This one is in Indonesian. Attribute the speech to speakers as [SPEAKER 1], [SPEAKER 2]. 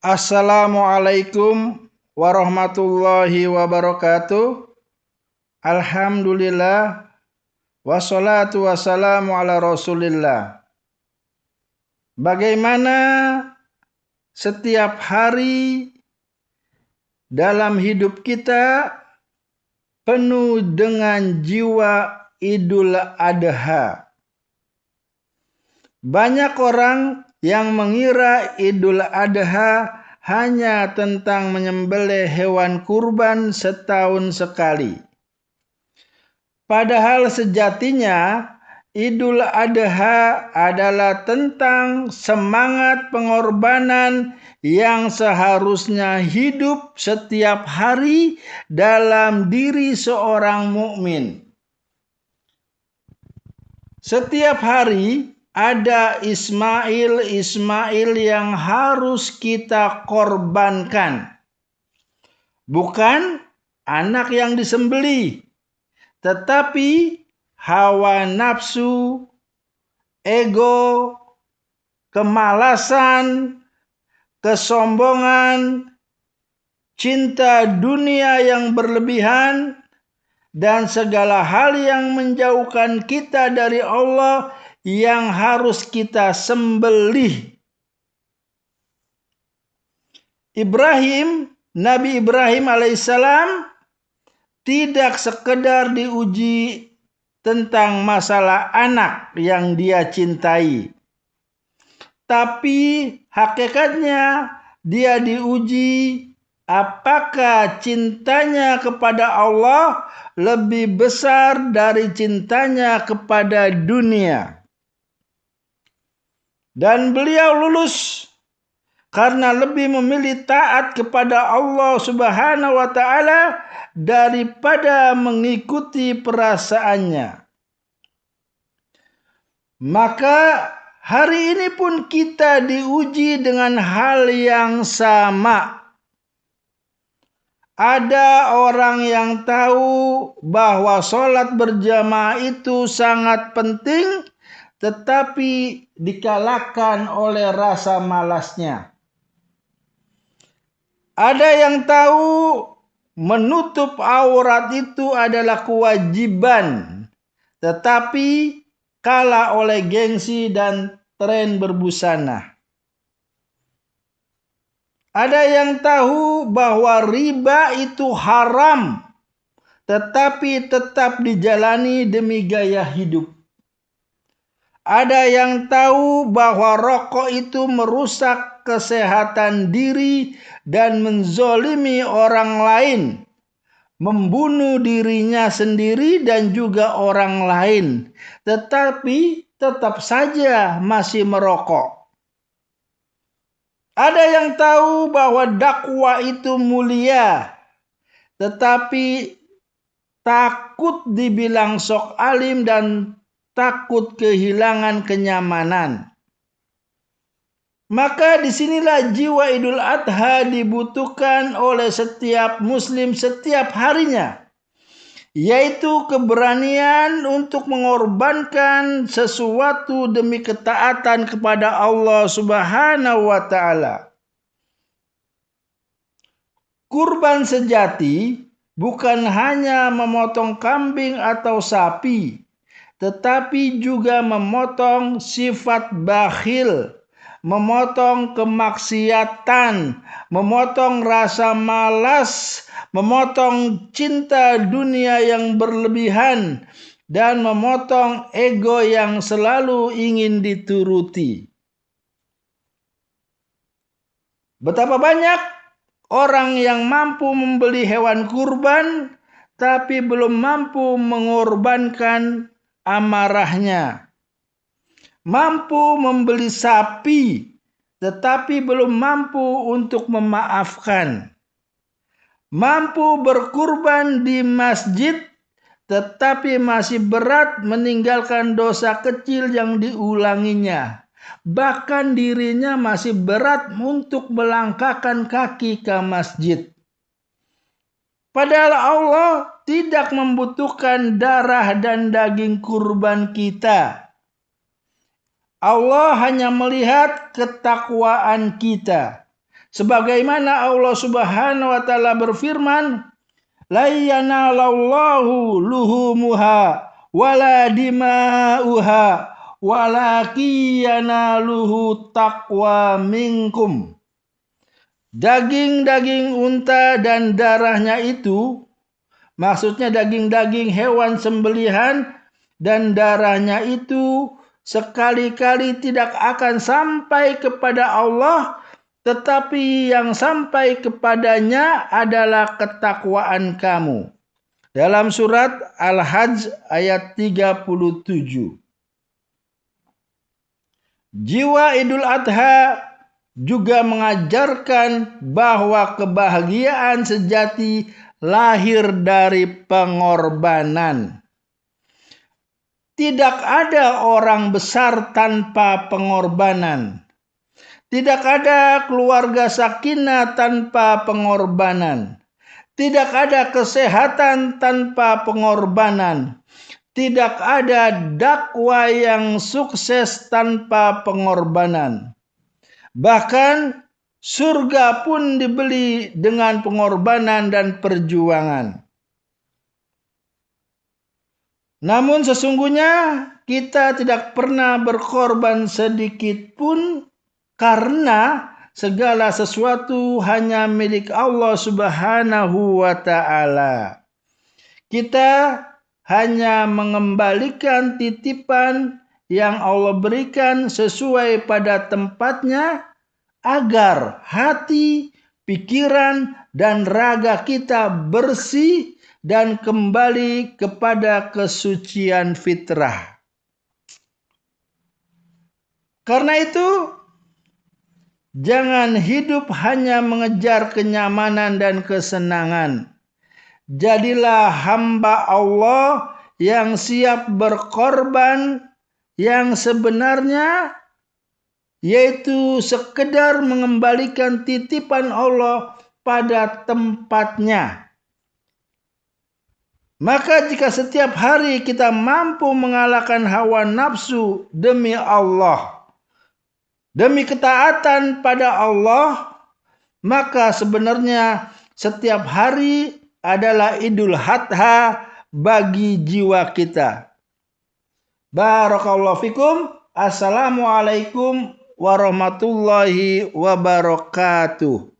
[SPEAKER 1] Assalamualaikum warahmatullahi wabarakatuh. Alhamdulillah wassalatu wassalamu ala Rasulillah. Bagaimana setiap hari dalam hidup kita penuh dengan jiwa Idul Adha. Banyak orang yang mengira Idul Adha hanya tentang menyembelih hewan kurban setahun sekali. Padahal sejatinya Idul Adha adalah tentang semangat pengorbanan yang seharusnya hidup setiap hari dalam diri seorang mukmin. Setiap hari ada Ismail yang harus kita korbankan. Bukan anak yang disembelih, tetapi hawa nafsu, ego, kemalasan, kesombongan, cinta dunia yang berlebihan, dan segala hal yang menjauhkan kita dari Allah yang harus kita sembelih. Nabi Ibrahim alaihissalam tidak sekedar diuji tentang masalah anak yang dia cintai, tapi hakikatnya dia diuji apakah cintanya kepada Allah lebih besar dari cintanya kepada dunia. Dan beliau lulus karena lebih memilih taat kepada Allah Subhanahu wa taala daripada mengikuti perasaannya. Maka hari ini pun kita diuji dengan hal yang sama. Ada orang yang tahu bahwa sholat berjamaah itu sangat penting, tetapi dikalahkan oleh rasa malasnya. Ada yang tahu menutup aurat itu adalah kewajiban, tetapi kalah oleh gengsi dan tren berbusana. Ada yang tahu bahwa riba itu haram, tetapi tetap dijalani demi gaya hidup. Ada yang tahu bahwa rokok itu merusak kesehatan diri dan menzolimi orang lain, membunuh dirinya sendiri dan juga orang lain, tetapi tetap saja masih merokok. Ada yang tahu bahwa dakwah itu mulia, tetapi takut dibilang sok alim dan takut kehilangan kenyamanan. Maka disinilah jiwa Idul Adha dibutuhkan oleh setiap muslim setiap harinya, yaitu keberanian untuk mengorbankan sesuatu demi ketaatan kepada Allah Subhanahu wa taala. Kurban sejati bukan hanya memotong kambing atau sapi, tetapi juga memotong sifat bakhil, memotong kemaksiatan, memotong rasa malas, memotong cinta dunia yang berlebihan, dan memotong ego yang selalu ingin dituruti. Betapa banyak orang yang mampu membeli hewan kurban, tapi belum mampu mengorbankan amarahnya. Mampu membeli sapi, tetapi belum mampu untuk memaafkan. Mampu berkurban di masjid, tetapi masih berat meninggalkan dosa kecil yang diulanginya. Bahkan dirinya masih berat untuk melangkahkan kaki ke masjid. Padahal Allah tidak membutuhkan darah dan daging kurban kita. Allah hanya melihat ketakwaan kita. Sebagaimana Allah Subhanahu wa taala berfirman, la yanalallahu luhumuha wala dima'uha walakin yanaluhu taqwa minkum. Daging-daging unta dan darahnya itu, maksudnya daging-daging hewan sembelihan dan darahnya itu sekali-kali tidak akan sampai kepada Allah, tetapi yang sampai kepadanya adalah ketakwaan kamu. Dalam surat Al-Hajj ayat 37. Jiwa Idul Adha juga mengajarkan bahwa kebahagiaan sejati lahir dari pengorbanan. Tidak ada orang besar tanpa pengorbanan. Tidak ada keluarga sakinah tanpa pengorbanan. Tidak ada kesehatan tanpa pengorbanan. Tidak ada dakwah yang sukses tanpa pengorbanan. Bahkan surga pun dibeli dengan pengorbanan dan perjuangan. Namun sesungguhnya kita tidak pernah berkorban sedikit pun, karena segala sesuatu hanya milik Allah Subhanahu wa taala. Kita hanya mengembalikan titipan yang Allah berikan sesuai pada tempatnya, agar hati, pikiran, dan raga kita bersih dan kembali kepada kesucian fitrah. Karena itu, jangan hidup hanya mengejar kenyamanan dan kesenangan. Jadilah hamba Allah yang siap berkorban yang sebenarnya, yaitu sekedar mengembalikan titipan Allah pada tempatnya. Maka jika setiap hari kita mampu mengalahkan hawa nafsu demi Allah, demi ketaatan pada Allah, maka sebenarnya setiap hari adalah Idul Adha bagi jiwa kita. Barakallahu fikum. Assalamualaikum warahmatullahi wabarakatuh.